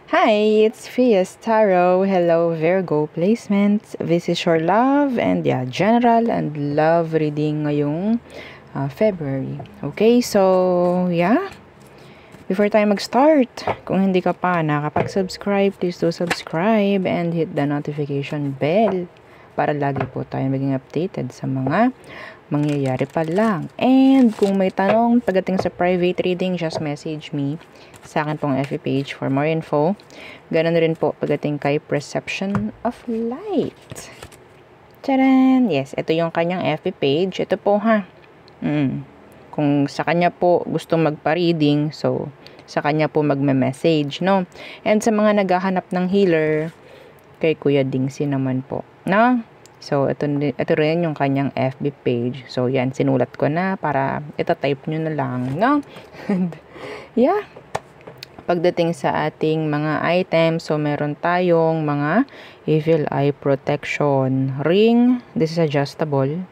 Hi, it's Fias Tarot. Hello, Virgo placements. This is your love and general and love reading ngayong February. Okay, so before tayo mag-start, kung hindi ka pa nakapag-subscribe, please do subscribe and hit the notification bell para lagi po tayo maging updated sa mga mangyayari pa lang. And kung may tanong pagdating sa private reading, just message me sa akin pong FB page for more info. Ganun rin po pagdating kay Perception of Light. Tcharan! Yes, ito yung kanyang FB page. Ito po Kung sa kanya po gusto magpa-reading, so sa kanya po magme-message, no? And sa mga naghahanap ng healer, kay Kuya Dingsi naman po, no? So, ito rin yung kanyang FB page. So, yan, sinulat ko na para ita-type nyo na lang, no? Pagdating sa ating mga items, so meron tayong mga Evil Eye Protection ring. This is adjustable.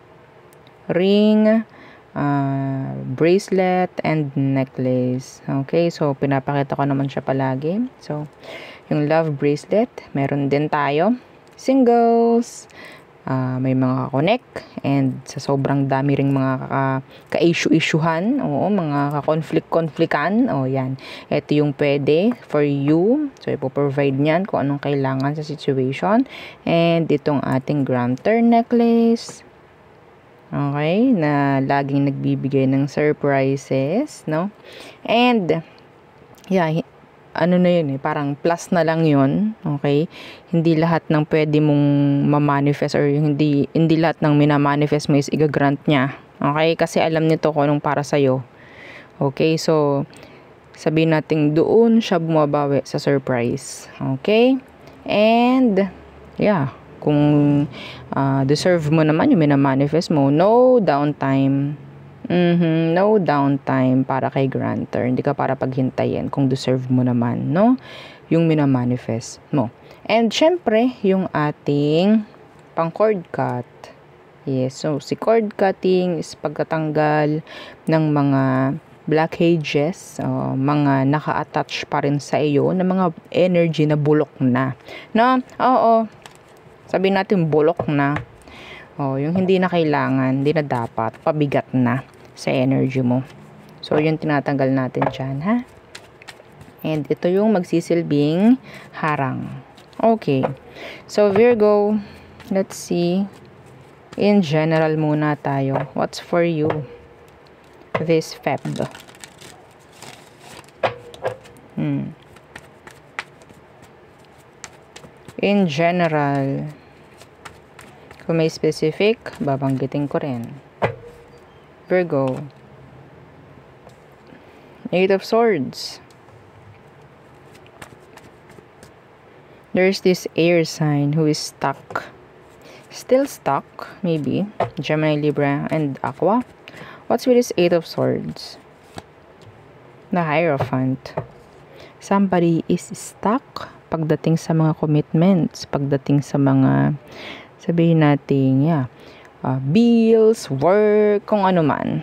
Ring, bracelet, and necklace. Okay, so pinapakita ko naman siya palagi. So, yung love bracelet, meron din tayo. Singles, may mga connect, and sa sobrang dami ring mga ka-issue-issuehan, mga ka-conflict-conflictan, yan. Ito yung pwede for you. So, ipoprovide niyan kung anong kailangan sa situation. And itong ating Grantor necklace. Okay, na laging nagbibigay ng surprises, no? And, ano na yun parang plus na lang yun, okay? Hindi lahat ng pwede mong ma-manifest or hindi lahat ng minamanifest mo is i-grant niya, okay? Kasi alam nito kung anong para sa'yo, okay? So, sabihin natin doon siya bumabawi sa surprise, okay? And, kung deserve mo naman yung minamanifest mo, no downtime. No downtime para kay grantor. Hindi ka para paghintayin kung deserve mo naman, no? Yung minamanifest mo. And syempre, yung ating pang cord cut. Yes, so si cord cutting is pagkatanggal ng mga blockages, mga naka-attach pa rin sa iyo na mga energy na bulok na. No? Oo. Sabihin natin bulok na. Yung hindi na kailangan, hindi na dapat, pabigat na sa energy mo. So, yun tinatanggal natin dyan, ha? And ito yung magsisilbing harang. Okay. So, Virgo, let's see. In general muna tayo. What's for you this Feb? In general, kung may specific, babanggitin ko rin. Virgo, Eight of Swords. There's this air sign who is stuck. Still stuck, maybe. Gemini, Libra, and Aqua. What's with this Eight of Swords? The Hierophant. Somebody is stuck pagdating sa mga commitments, pagdating sa mga, sabihin natin, bills, work, kung ano man.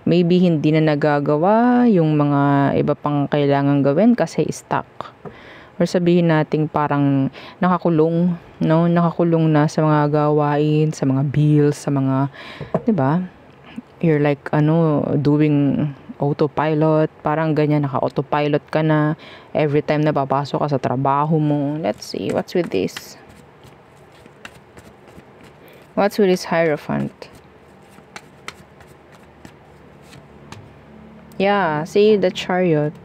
Maybe hindi na nagagawa yung mga iba pang kailangan gawin kasi stuck. Or sabihin natin parang nakakulong, no? Nakakulong na sa mga gawain, sa mga bills, sa mga, 'di ba? You're like doing autopilot, parang ganyan, naka-autopilot ka na every time na papasok ka sa trabaho mo. Let's see, what's with this? What's with this Hierophant? See the Chariot.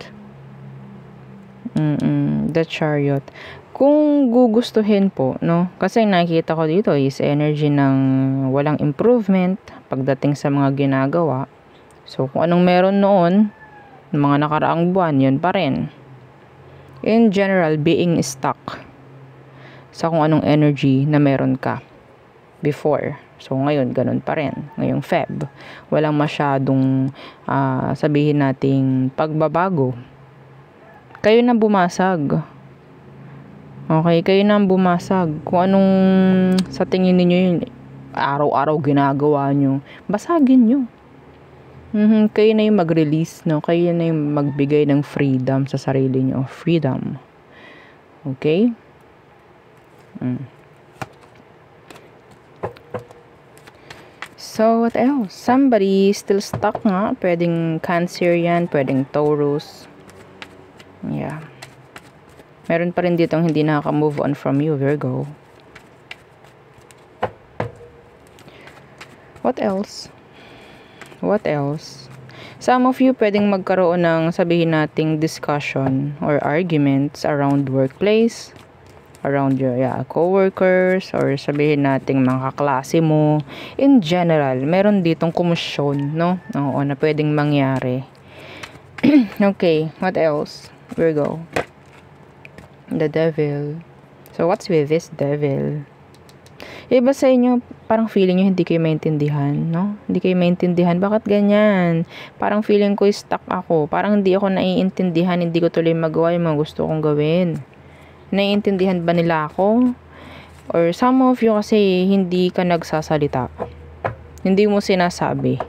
The Chariot. Kung gugustuhin po, no? Kasi nakikita ko dito is energy ng walang improvement pagdating sa mga ginagawa. So, kung anong meron noon, mga nakaraang buwan, yun pa rin. In general, being stuck sa kung anong energy na meron ka before. So, ngayon, ganun pa rin. Ngayong Feb, walang masyadong sabihin nating pagbabago. Kayo na bumasag. Okay, kayo na bumasag. Kung anong sa tingin ninyo yun, araw-araw ginagawa nyo, basagin nyo. Kayo na yung mag-release, no? Kayo na yung magbigay ng freedom sa sarili nyo. Freedom. Okay? So, what else? Somebody still stuck nga. Pwedeng Cancer yan. Pwedeng Taurus. Yeah. Meron pa rin ditong hindi nakaka-move on from you, Virgo. What else? What else? Some of you pwedeng magkaroon ng sabihin nating discussion or arguments around workplace, around your co-workers, or sabihin nating mga kaklase mo. In general, meron ditong kumusyon, no? Oo, na pwedeng mangyari. Okay, what else? Virgo. The Devil. So, what's with this Devil? Iba sa inyo, parang feeling nyo hindi kayo maintindihan, no? Hindi kayo maintindihan. Bakit ganyan? Parang feeling ko stuck ako. Parang hindi ako naiintindihan. Hindi ko tuloy magawa yung mga gusto kong gawin. Naiintindihan ba nila ako? Or some of you kasi hindi ka nagsasalita. Hindi mo sinasabi.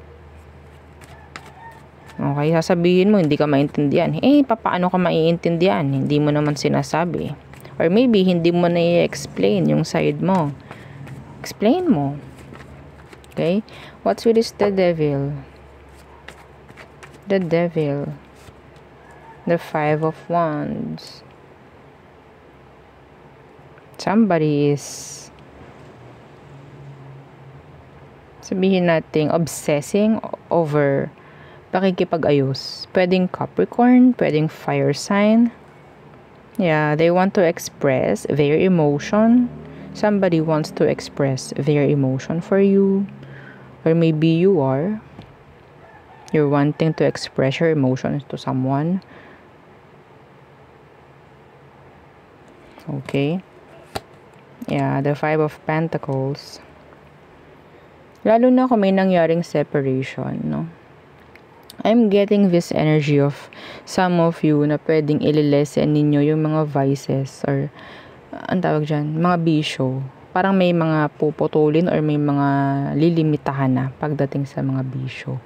Okay, sasabihin mo, hindi ka maintindihan. Paano ka maiintindihan? Hindi mo naman sinasabi. Or maybe, hindi mo na i-explain yung side mo. Explain mo. Okay? What's with this the Devil? The Devil. The Five of Wands. Somebody is, sabihin natin, obsessing over pakikipag-ayos. Pwedeng Capricorn, pwedeng fire sign. Yeah, they want to express their emotion. Somebody wants to express their emotion for you. Or maybe you're wanting to express your emotions to someone. Okay. Yeah, the Five of Pentacles. Lalo na kung may nangyaring separation, no? I'm getting this energy of some of you na pwedeng ililesen ninyo yung mga vices or ang tawag dyan, mga bisyo. Parang may mga puputulin or may mga lilimitahan na pagdating sa mga bisyo.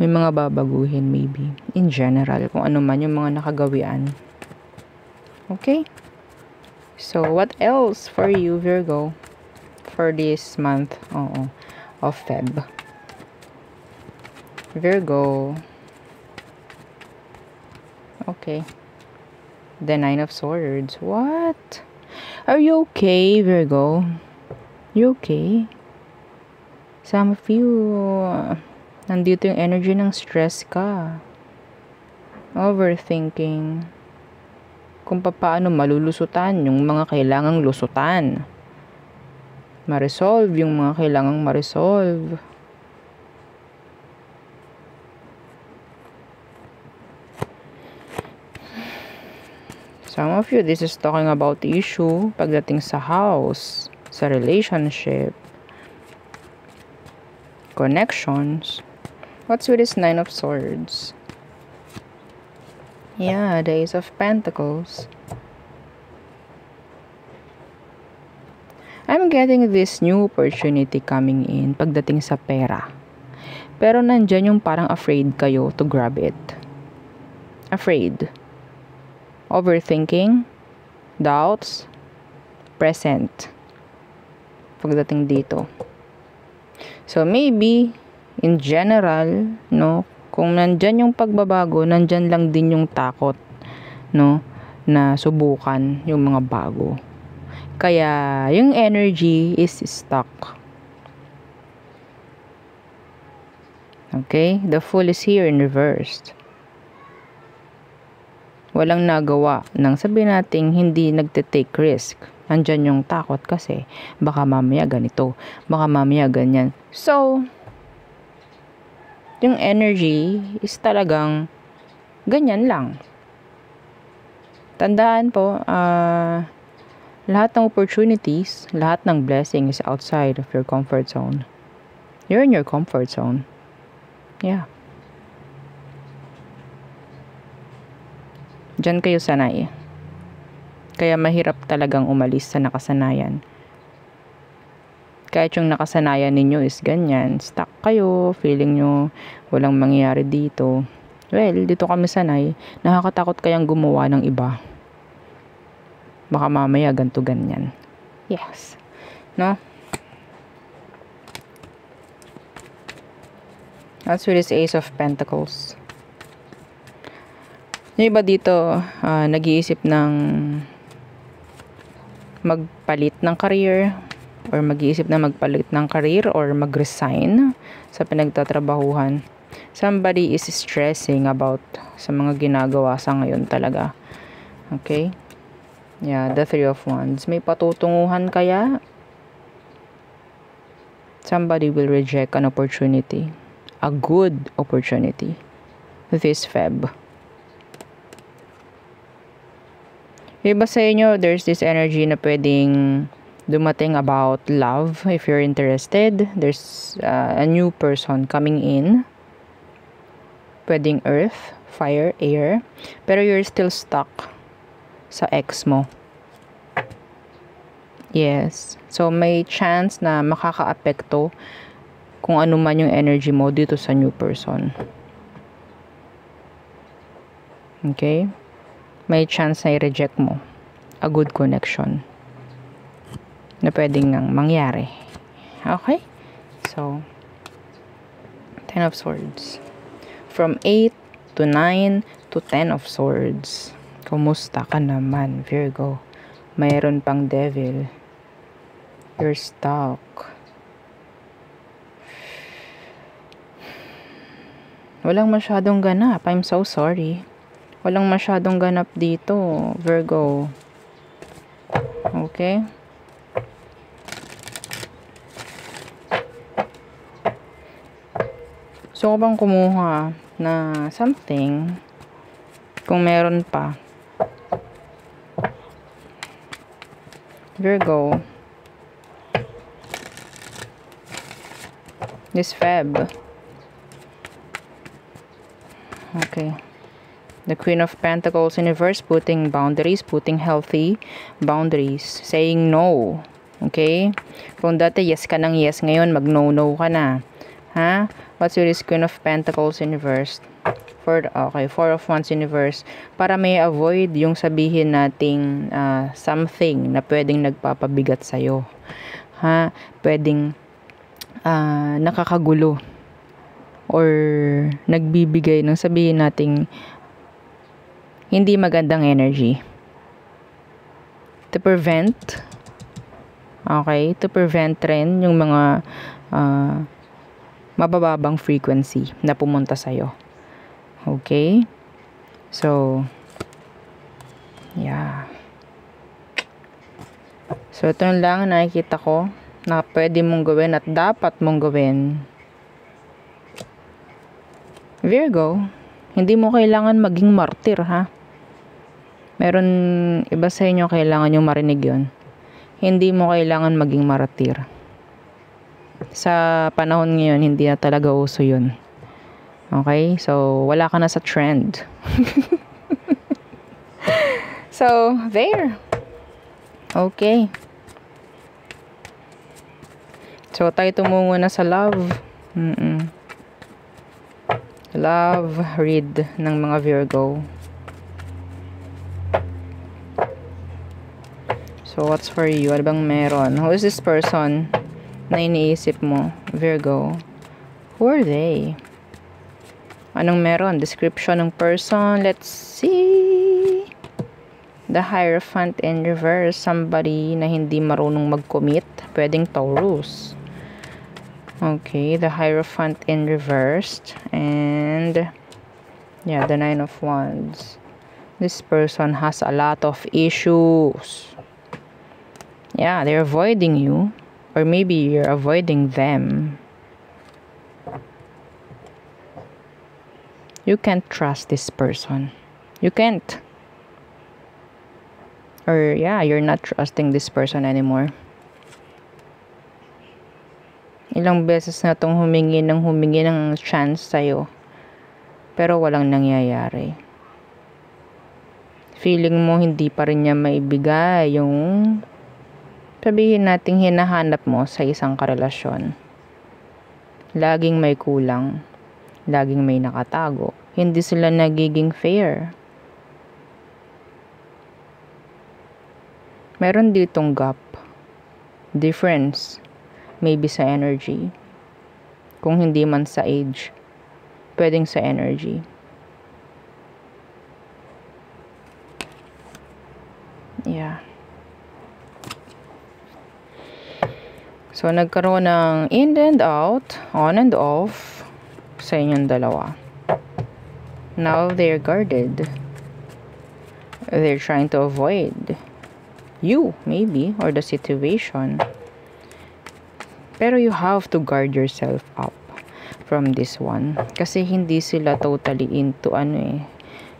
May mga babaguhin maybe. In general, kung ano man yung mga nakagawian. Okay? So, what else for you, Virgo? For this month, of Feb. Virgo. Okay. The Nine of Swords. What? Are you okay, Virgo? You okay? Some of you, nandito yung energy ng stress ka. Overthinking. Kung paano malulusutan yung mga kailangang lusutan. Ma-resolve yung mga kailangang ma-resolve. Some of you, this is talking about the issue pagdating sa house, sa relationship, connections. What's with this Nine of Swords? Yeah, the Ace of Pentacles. I'm getting this new opportunity coming in pagdating sa pera. Pero nandyan yung parang afraid kayo to grab it. Afraid. Overthinking, doubts, present. Pagdating dito. So maybe, in general, no, kung nandyan yung pagbabago, nandyan lang din yung takot, no, na subukan yung mga bago. Kaya, yung energy is stuck. Okay? The Fool is here in reversed. Walang nagawa nang sabihin natin hindi nagte-take risk. Nandyan yung takot kasi baka mamaya ganito, baka mamaya ganyan. So, yung energy is talagang ganyan lang. Tandaan po, lahat ng opportunities, lahat ng blessings is outside of your comfort zone. You're in your comfort zone. Yeah. Diyan kayo sanay. Kaya mahirap talagang umalis sa nakasanayan. Kahit yung nakasanayan ninyo is ganyan, stuck kayo, feeling nyo walang mangyayari dito. Well, dito kami sanay, nakakatakot kayang gumawa ng iba. Baka mamaya ganto ganyan. Yes. No? That's with this Ace of Pentacles. Yung iba dito, nag-iisip ng magpalit ng career, or mag-iisip na magpalit ng career, or mag-resign sa pinagtatrabahuhan. Somebody is stressing about sa mga ginagawa sa ngayon talaga. Okay? Yeah, the Three of Wands. May patutunguhan kaya? Somebody will reject an opportunity. A good opportunity. This Feb. Iba sa inyo, there's this energy na pwedeng dumating about love. If you're interested, there's a new person coming in. Pwedeng earth, fire, air. Pero you're still stuck sa ex mo. Yes. So, may chance na makaka-apekto kung ano man yung energy mo dito sa new person. Okay? May chance na i-reject mo a good connection na pwedeng nang mangyari. Okay? So, 10 of Swords. From 8 to 9 to 10 of Swords. Kumusta ka naman, Virgo? Mayroon pang Devil. You're stuck. Walang masyadong ganap. I'm so sorry. Walang masyadong ganap dito, Virgo. Okay? So, bang kumuha na something, kung meron pa, Virgo, this Feb. Okay. The Queen of Pentacles in reverse, putting boundaries, putting healthy boundaries, saying no. Okay? Kung dati yes ka ng yes, ngayon mag-no-no ka na. Ha? What's your Queen of Pentacles in reverse? Okay, Four of Wands in reverse. Para may avoid yung sabihin nating something na pwedeng nagpapabigat sa'yo. Ha? Pwedeng nakakagulo. Or nagbibigay ng sabihin nating hindi magandang energy. To prevent, okay, to prevent rin yung mga mabababang frequency na pumunta sa'yo. Okay? So, yeah. So, ito lang nakikita ko na pwede mong gawin at dapat mong gawin. Virgo, hindi mo kailangan maging martir, ha? Meron iba sa inyo kailangan yung marinig yun. Hindi mo kailangan maging martir. Sa panahon ngayon, hindi na talaga uso yun. Okay? So, wala ka na sa trend. So, there. Okay. So, tayo tumungo na sa love. Love read ng mga Virgo. So, what's for you? Ano bang meron? Who is this person na iniisip mo, Virgo? Who are they? Anong meron? Description ng person. Let's see. The Hierophant in reverse. Somebody na hindi marunong mag-commit. Pwedeng Taurus. Okay, the Hierophant in reverse. And yeah, the Nine of Wands. This person has a lot of issues. Yeah, they're avoiding you. Or maybe you're avoiding them. You can't trust this person. You can't. Or yeah, you're not trusting this person anymore. Ilang beses na itong humingi ng chance sa'yo. Pero walang nangyayari. Feeling mo hindi pa rin niya maibigay yung sabihin nating hinahanap mo sa isang karelasyon. Laging may kulang. Laging may nakatago. Hindi sila nagiging fair. Meron ditong gap. Difference. Maybe sa energy. Kung hindi man sa age. Pwedeng sa energy. Yeah. So, nagkaroon ng in and out, on and off sa inyong dalawa. Now, they're guarded. They're trying to avoid you, maybe, or the situation. Pero you have to guard yourself up from this one. Kasi hindi sila totally into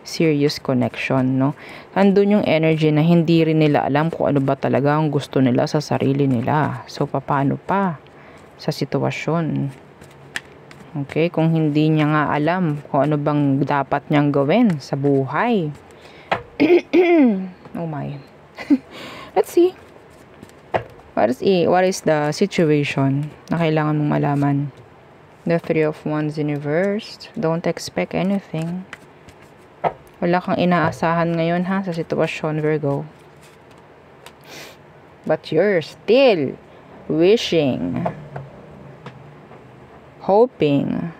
serious connection, no? Andun yung energy na hindi rin nila alam kung ano ba talaga ang gusto nila sa sarili nila. So, paano pa sa sitwasyon? Okay? Kung hindi niya nga alam kung ano bang dapat niyang gawin sa buhay. Oh my. Let's see. What is the situation na kailangan mong malaman? The Three of Wands in reverse. Don't expect anything. Wala kang inaasahan ngayon sa sitwasyon, Virgo. But you're still wishing, hoping,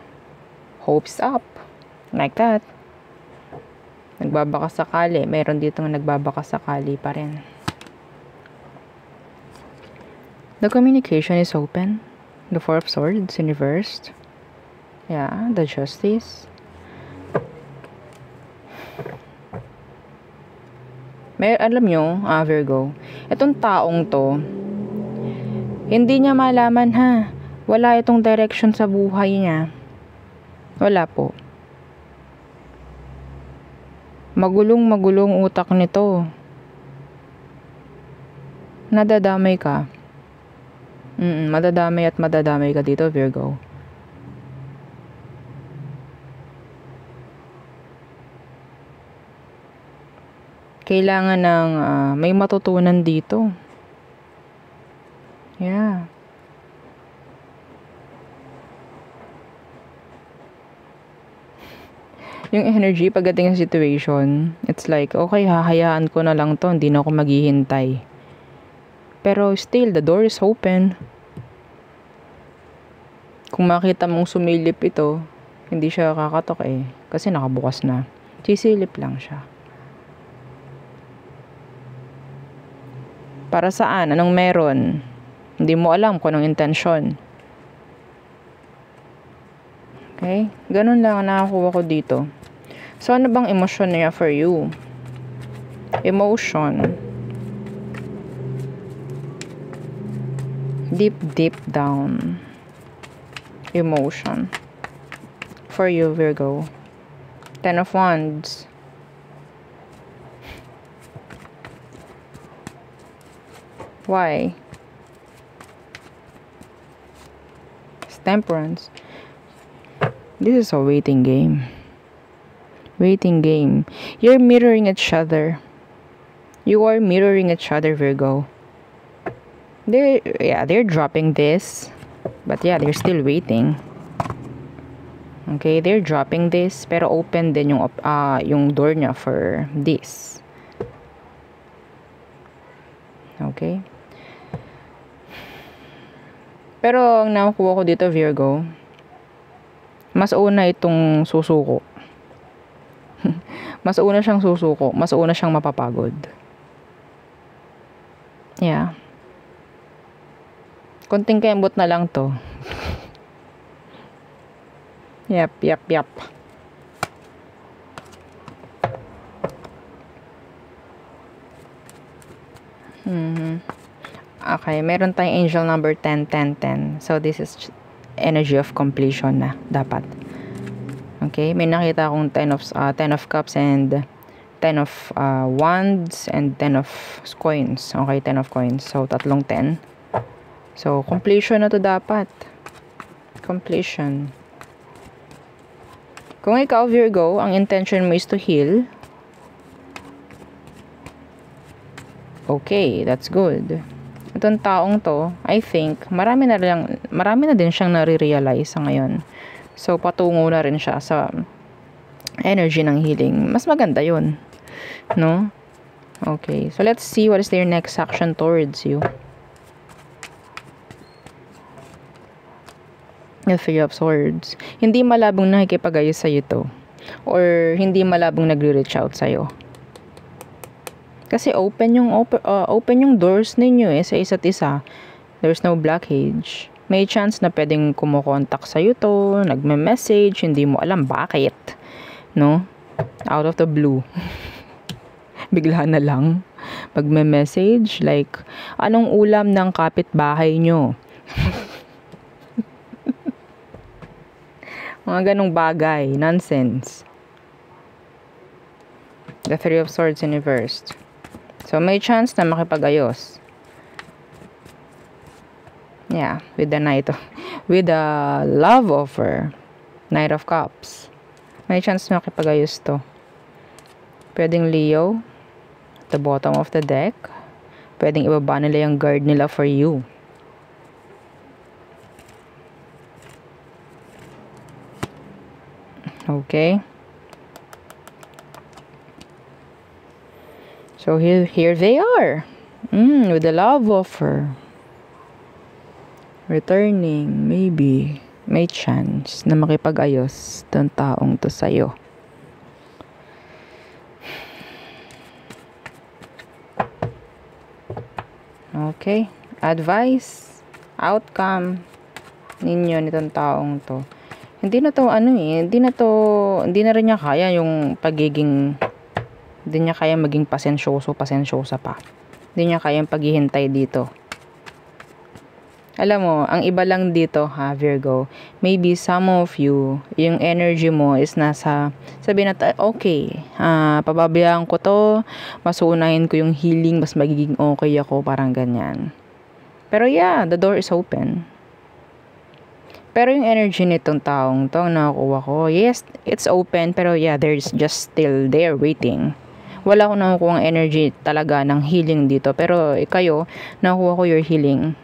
hopes up. Like that. Nagbabaka sakali. Mayroon ditong nagbabaka sakali pa rin. The communication is open. The Four of Swords in reversed. Yeah, the Justice. Alam nyo, Virgo, itong taong to, hindi niya malaman wala itong direction sa buhay niya. Wala po. Magulong utak nito. Nadadamay ka. Madadamay at madadamay ka dito, Virgo. Kailangan ng may matutunan dito. Yeah. Yung energy pagdating sa situation, it's like, okay, hahayaan ko na lang to, hindi na ako maghihintay. Pero still, the door is open. Kung makita mong sumilip ito, hindi siya kakatok kasi nakabukas na. Sisilip lang siya. Para saan? Anong meron? Hindi mo alam kung anong intensyon. Okay? Ganun lang ang nakakuha ko dito. So, ano bang emosyon niya for you? Emotion. Deep down. Emotion. For you, Virgo. Ten of Wands. Why? Temperance. This is a waiting game. Waiting game. You're mirroring each other. You are mirroring each other, Virgo. They're dropping this. But yeah, they're still waiting. Okay, they're dropping this. Pero open din yung door niya for this. Okay? Pero ang nakukuha ko dito, Virgo, mas una itong susuko. Mas una siyang susuko. Mas una siyang mapapagod. Yeah. Konting kembot na lang to. Yep. Okay, meron tayong angel number 10, 10, 10. So, this is energy of completion na, dapat. Okay, may nakita akong 10 of cups and 10 of wands and 10 of coins. Okay, 10 of coins. So, tatlong 10. So, completion na to dapat. Completion. Kung ikaw, Virgo, ang intention mo is to heal. Okay, that's good. Itong taong to, I think, marami na din siyang nare-realize sa ngayon. So, patungo na rin siya sa energy ng healing. Mas maganda yun. No? Okay. So, let's see what is their next action towards you. The Three of Swords. Hindi malabong nakikipag-ayos sa'yo to. Or hindi malabong nagre-reach out sa'yo. Kasi open yung doors ninyo sa isa't isa. There's no blockage. May chance na pwedeng kumukontak sa'yo to, nagme-message, hindi mo alam bakit. No? Out of the blue. Bigla na lang. Magme-message, like, anong ulam ng kapitbahay nyo? Mga ganong bagay. Nonsense. The Three of Swords in reverse. So, may chance na makipag-ayos. Yeah. With the with the love offer. Knight of Cups. May chance na makipag-ayos to. Pwedeng Leo. At the bottom of the deck. Pwedeng ibaba nila yung guard nila for you. Okay. So here they are. With the love offer. Returning, maybe. May chance na makipag-ayos tong taong to sa'yo. Okay. Advice. Outcome ninyo nitong taong to. Hindi na rin niya kaya yung pagiging, hindi niya kaya maging pasensyosa pa. Hindi niya kaya yung paghihintay dito. Alam mo, ang iba lang dito Virgo, maybe some of you, yung energy mo is nasa, sabihin na, okay, pababayaan ko to, mas uunahin ko yung healing, mas magiging okay ako, parang ganyan. Pero yeah, the door is open. Pero yung energy nitong taong to, ang nakakuha ko, yes, it's open, pero yeah, there's just still there waiting. Wala akong nakukuha ang energy talaga ng healing dito, pero kayo, nakuha ko your healing.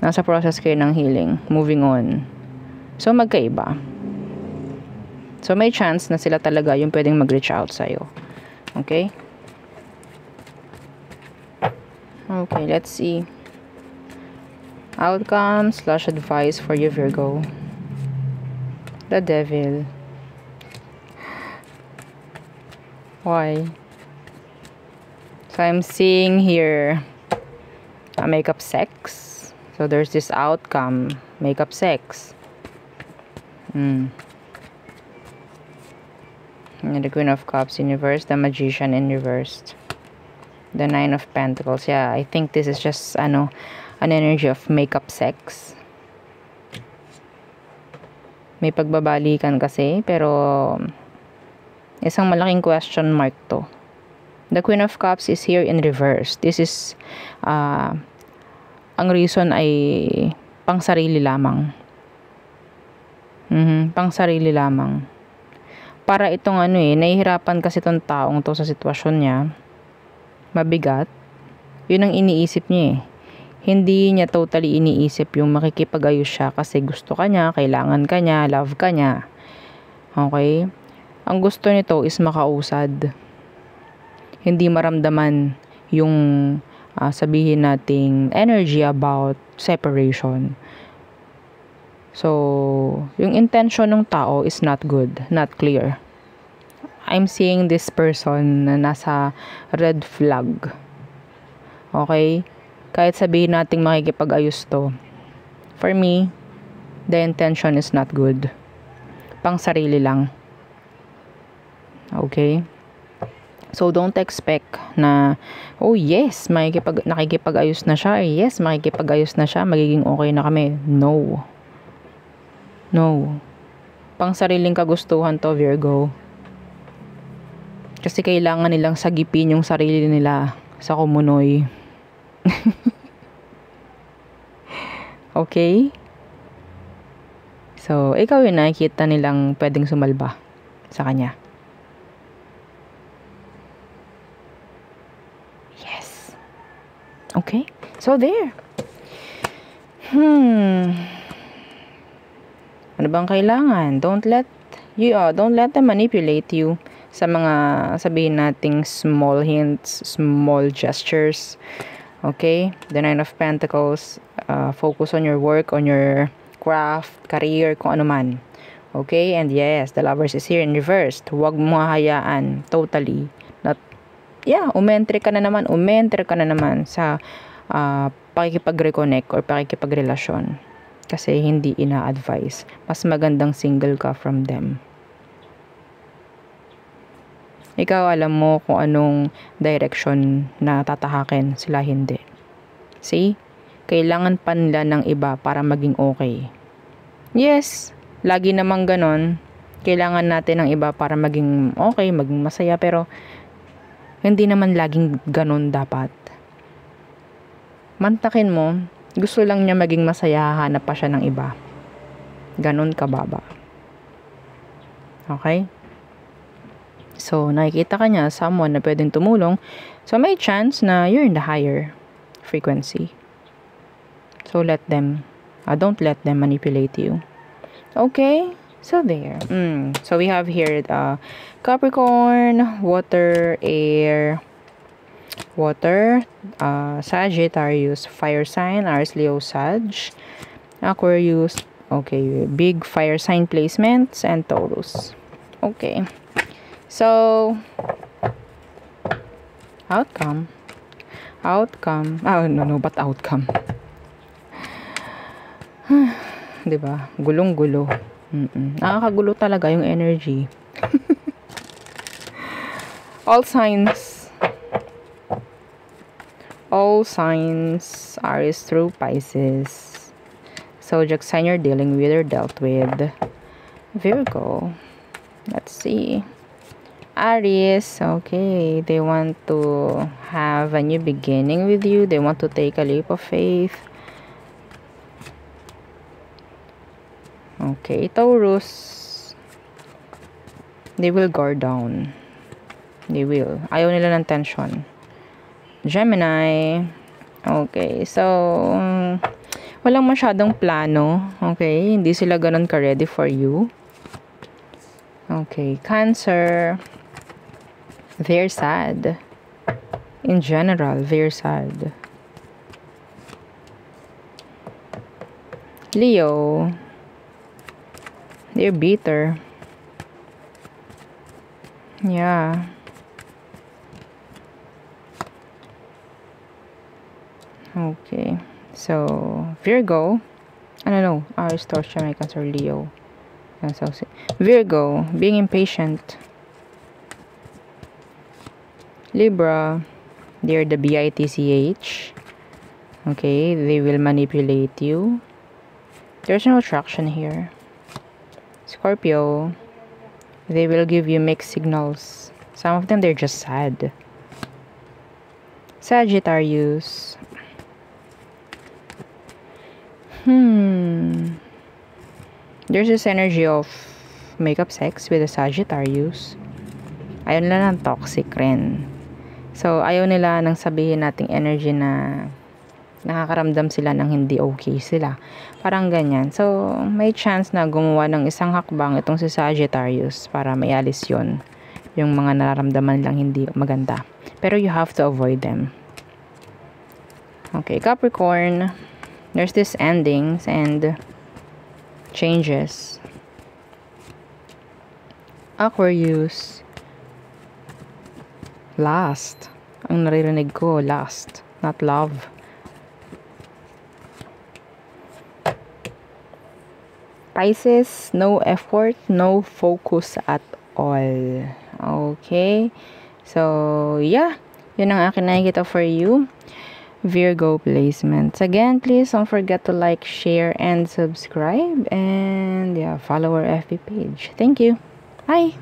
Nasa process kayo ng healing, moving on. So, magkaiba. So, may chance na sila talaga yung pwedeng mag-reach out sa'yo. Okay? Okay, let's see. Outcome / advice for you, Virgo. The Devil. Why? So I'm seeing here a makeup sex. So there's this outcome, makeup sex. And the Queen of Cups in reverse, the Magician in reverse. The Nine of Pentacles. Yeah, I think this is just an energy of makeup sex. May pagbabalikan kasi, pero isang malaking question mark to. The Queen of Cups is here in reverse. This is ang reason ay pang sarili lamang. Pang sarili lamang. Para itong nahihirapan kasi itong taong to sa sitwasyon niya. Mabigat. Yun ang iniisip niya Hindi niya totally iniisip yung makikipag-ayos siya kasi gusto ka niya, kailangan ka niya, love ka niya. Okay? Ang gusto nito is makausad. Hindi maramdaman yung sabihin nating energy about separation. So, yung intention ng tao is not good, not clear. I'm seeing this person na nasa red flag. Okay? Kahit sabihin nating makikipag-ayos to, for me, the intention is not good. Pang sarili lang. Okay? So, don't expect na, oh yes, nakikipag-ayos na siya. Yes, makikipag-ayos na siya. Magiging okay na kami. No. No. Pang sariling kagustuhan to, Virgo. Kasi kailangan nilang sagipin yung sarili nila sa kumunoy. Okay? So, ikaw yung nakikita nilang pwedeng sumalba sa kanya. Yes. Okay? So, there. Ano bang kailangan? Don't let them manipulate you sa mga sabihin nating small hints, small gestures. Okay? The Nine of Pentacles, focus on your work, on your craft, career, kung ano man. Okay? And yes, the Lovers is here in reversed. Huwag mo hayaan totally. Umentre ka na naman sa pakikipag-reconnect or pakikipagrelasyon. Kasi hindi ina-advise. Mas magandang single ka from them. Ikaw alam mo kung anong direction na tatahakin, sila hindi. See? Kailangan pa nila ng iba para maging okay. Yes, lagi namang ganon. Kailangan natin ng iba para maging okay, maging masaya, pero hindi naman laging ganon dapat. Mantakin mo, gusto lang niya maging masaya, hahanap pa siya ng iba. Ganon kababa. Okay? So, nakikita ka niya, someone na pwedeng tumulong. So, may chance na you're in the higher frequency. So, don't let them manipulate you. Okay? So, there. So, we have here Capricorn, water, air, Sagittarius, fire sign, Aries, Leo, Sag, Aquarius, okay, big fire sign placements, and Taurus. Okay. So, outcome. But outcome. Diba? Gulong-gulo. Nakakagulo talaga yung energy. All signs Aries through Pisces. Zodiac sign you're dealing with or dealt with. Virgo. Let's see. Aries, okay, they want to have a new beginning with you. They want to take a leap of faith. Okay, Taurus, they will guard down. They will. Ayaw nila ng tension. Gemini, okay, so walang masyadong plano. Okay, hindi sila ganun ka-ready for you. Okay, Cancer, they're sad. In general, they're sad. Leo, they're bitter. Yeah. Okay. So, Virgo, Aries, Taurus, Gemini, Cancer, Leo. So, Virgo, being impatient. Libra, they're the BITCH. Okay, they will manipulate you. There's no attraction here. Scorpio, they will give you mixed signals. Some of them, they're just sad. Sagittarius, there's this energy of makeup sex with the Sagittarius. Ayaw nila ng toxic rin. So, ayaw nila nang sabihin nating energy na nakakaramdam sila ng hindi okay sila. Parang ganyan. So, may chance na gumawa ng isang hakbang itong si Sagittarius para maialis yun. Yung mga nararamdaman lang hindi maganda. Pero you have to avoid them. Okay, Capricorn, there's this endings and changes. Aquarius, last. Ang naririnig ko, last, not love. Pisces, no effort, no focus at all. Okay? So, yeah. Yun ang akin nakikita for you. Virgo placements. Again, please don't forget to like, share, and subscribe. And yeah, follow our FB page. Thank you. Bye!